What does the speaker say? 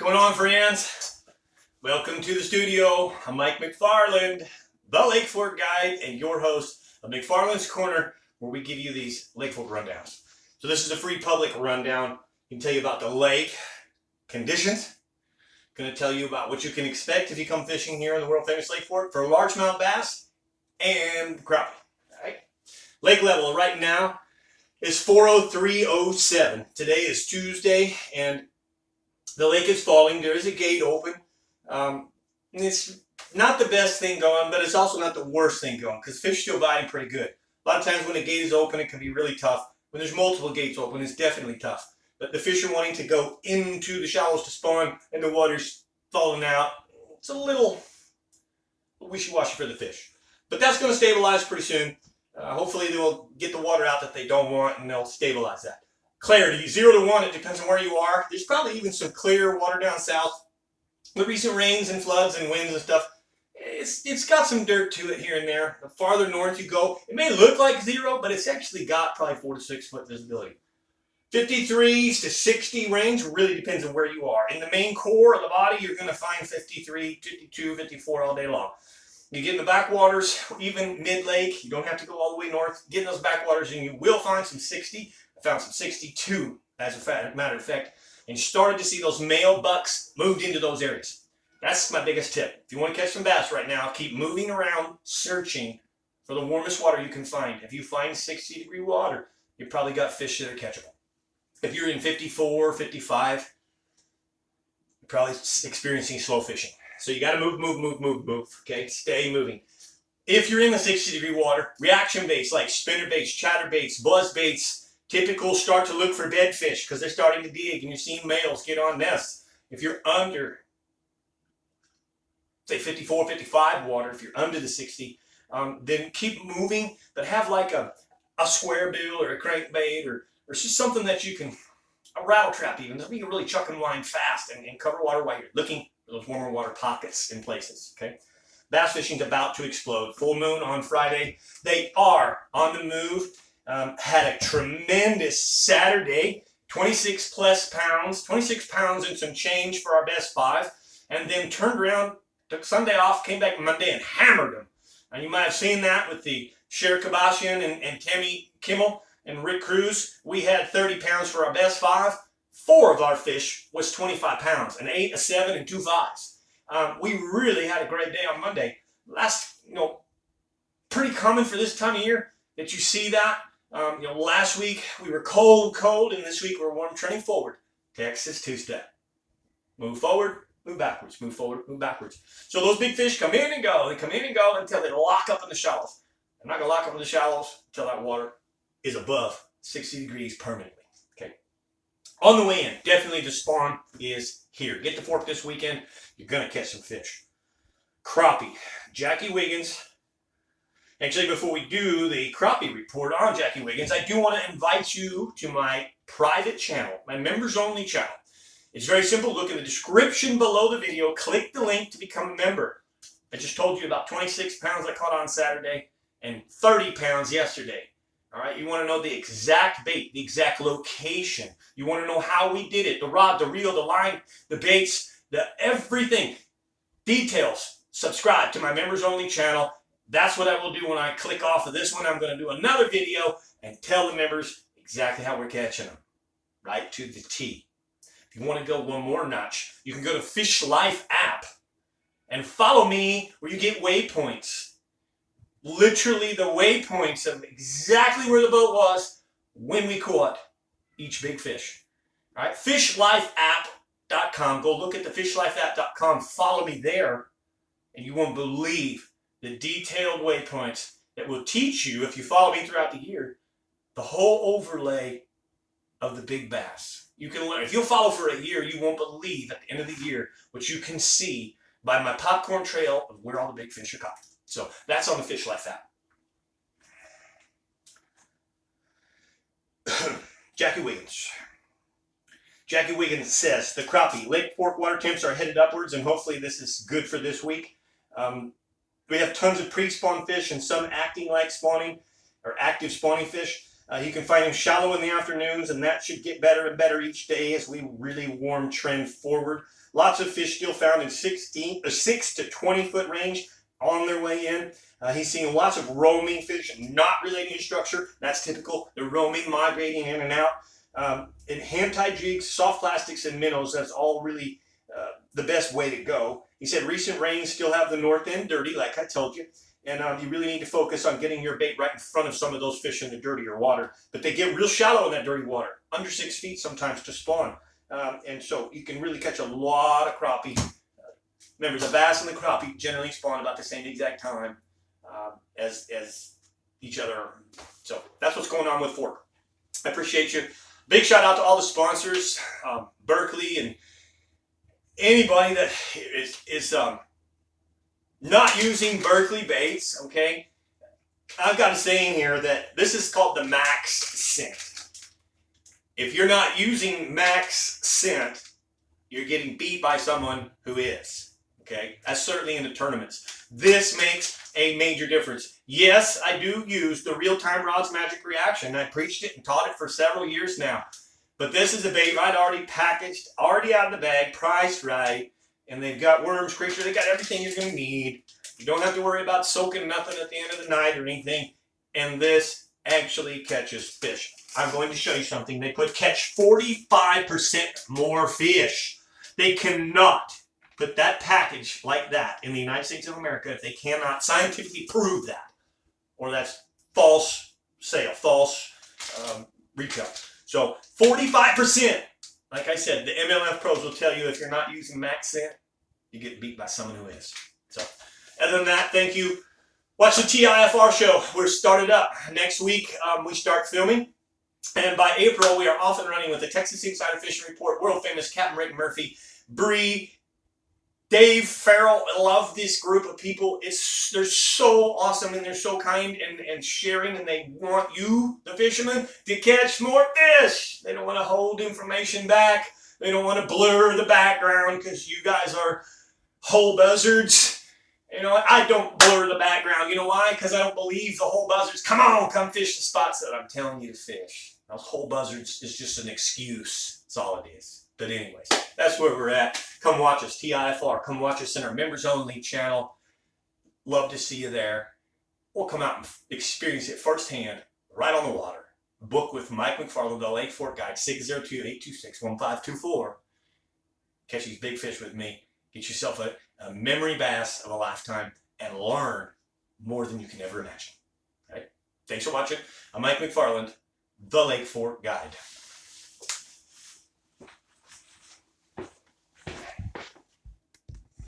What's going on, friends? Welcome to the studio. I'm Mike McFarland, the Lake Fork guide and your host of McFarland's Corner, where we give you these Lake Fork rundowns. So this is a free public rundown. I can tell you about the lake conditions. Going to tell you about what you can expect if you come fishing here in the world famous Lake Fork for largemouth bass and crappie. All right. Lake level right now is 403.07. Today is Tuesday and the lake is falling. There is a gate open. It's not the best thing going, but it's also not the worst thing going because fish still biting pretty good. A lot of times when a gate is open, it can be really tough. When there's multiple gates open, it's definitely tough. But the fish are wanting to go into the shallows to spawn and the water's falling out. It's a little wishy-washy for the fish. But that's going to stabilize pretty soon. Hopefully they will get the water out that they don't want and they'll stabilize that. Clarity, 0 to 1, it depends on where you are. There's probably even some clear water down south. The recent rains and floods and winds and stuff, it's got some dirt to it here and there. The farther north you go, it may look like 0, but it's actually got probably 4 to 6 foot visibility. 53s to 60 range really depends on where you are. In the main core of the body, you're going to find 53, 52, 54 all day long. You get in the backwaters, even mid-lake, you don't have to go all the way north. Get in those backwaters and you will find some 60. I found some 62, as a matter of fact, and started to see those male bucks moved into those areas. That's my biggest tip. If you want to catch some bass right now, keep moving around, searching for the warmest water you can find. If you find 60-degree water, you probably got fish that are catchable. If you're in 54, 55, you're probably experiencing slow fishing. So you got to move, okay? Stay moving. If you're in the 60-degree water, reaction baits like spinner baits, chatter baits, buzz baits, typical start to look for bedfish because they're starting to dig and you're seeing males get on nests. If you're under, say 54, 55 water, if you're under the 60, then keep moving, but have like a square bill or a crankbait or just something that you can, a rattle trap even, that we can really chuck and wind fast and cover water while you're looking for those warmer water pockets in places, okay? Bass fishing's about to explode. Full moon on Friday. They are on the move. Had a tremendous Saturday, 26 pounds and some change for our best 5, and then turned around, took Sunday off, came back Monday and hammered them. And you might have seen that with the Cher Kabashian and Tammy Kimmel and Rick Cruz. We had 30 pounds for our best 5. 4 of our fish was 25 pounds, an 8, a 7, and 2 5s. We really had a great day on Monday. Pretty common for this time of year that you see that. Last week we were cold, and this week we're warm, trending forward. Texas two-step. Move forward, move backwards, move forward, move backwards. So those big fish come in and go. They come in and go until they lock up in the shallows. They're not going to lock up in the shallows until that water is above 60 degrees permanently. Okay. On the way in, definitely the spawn is here. Get the fork this weekend. You're going to catch some fish. Crappie. Jackie Wiggins. Actually, before we do the crappie report on Jackie Wiggins, I do want to invite you to my private channel, my members-only channel. It's very simple. Look in the description below the video. Click the link to become a member. I just told you about 26 pounds I caught on Saturday and 30 pounds yesterday. All right, you want to know the exact bait, the exact location. You want to know how we did it, the rod, the reel, the line, the baits, the everything. Details. Subscribe to my members-only channel. That's what I will do when I click off of this one. I'm going to do another video and tell the members exactly how we're catching them. Right to the T. If you want to go one more notch, you can go to Fish Life app and follow me where you get waypoints. Literally the waypoints of exactly where the boat was when we caught each big fish. All right, fishlifeapp.com. Go look at the fishlifeapp.com. Follow me there and you won't believe the detailed waypoints that will teach you, if you follow me throughout the year, the whole overlay of the big bass. You can learn. If you'll follow for a year, you won't believe at the end of the year what you can see by my popcorn trail of where all the big fish are caught. So that's on the Fish Life app. Jackie Wiggins. Jackie Wiggins says, the crappie, Lake Fork water temps are headed upwards, and hopefully this is good for this week. We have tons of pre-spawn fish and some acting like spawning or active spawning fish. You can find them shallow in the afternoons, and that should get better and better each day as we really warm trend forward. Lots of fish still found in 6 to 20 foot range on their way in. He's seeing lots of roaming fish, not relating to structure. That's typical. They're roaming, migrating in and out. And hand-tied jigs, soft plastics, and minnows, that's all really the best way to go. He said recent rains still have the north end dirty, like I told you. And you really need to focus on getting your bait right in front of some of those fish in the dirtier water. But they get real shallow in that dirty water, under 6 feet sometimes to spawn. And so you can really catch a lot of crappie. Remember, the bass and the crappie generally spawn about the same exact time as each other. So that's what's going on with Fork. I appreciate you. Big shout out to all the sponsors, Berkeley, and anybody that is not using Berkeley baits, okay? I've got a saying here that this is called the max scent. If you're not using max scent, you're getting beat by someone who is, okay? That's certainly in the tournaments. This makes a major difference. Yes, I do use the real-time Rod's Magic Reaction. I preached it and taught it for several years now. But this is a bait right already packaged, already out of the bag, priced right. And they've got worms, creatures, they got everything you're going to need. You don't have to worry about soaking nothing at the end of the night or anything. And this actually catches fish. I'm going to show you something. They catch 45% more fish. They cannot put that package like that in the United States of America if they cannot scientifically prove that. Or that's false sale, false retail. So 45%. Like I said, the MLF pros will tell you if you're not using max scent, you get beat by someone who is. So, other than that, thank you. Watch the TIFR show. We're started up. Next week, we start filming. And by April, we are off and running with the Texas Insider Fishing Report, world famous Captain Rick Murphy, Bree, Dave Farrell. I love this group of people. They're so awesome and they're so kind and sharing, and they want you, the fishermen, to catch more fish. They don't want to hold information back. They don't want to blur the background because you guys are whole buzzards. You know, I don't blur the background. You know why? Because I don't believe the whole buzzards. Come on, come fish the spots that I'm telling you to fish. Those whole buzzards is just an excuse. That's all it is. But anyways, that's where we're at. Come watch us, TIFR. Come watch us in our members only channel. Love to see you there. We'll come out and experience it firsthand, right on the water. Book with Mike McFarland, the Lake Fork Guide, 602-826-1524. Catch these big fish with me. Get yourself a memory bass of a lifetime and learn more than you can ever imagine. All right? Thanks for watching. I'm Mike McFarland, the Lake Fork Guide.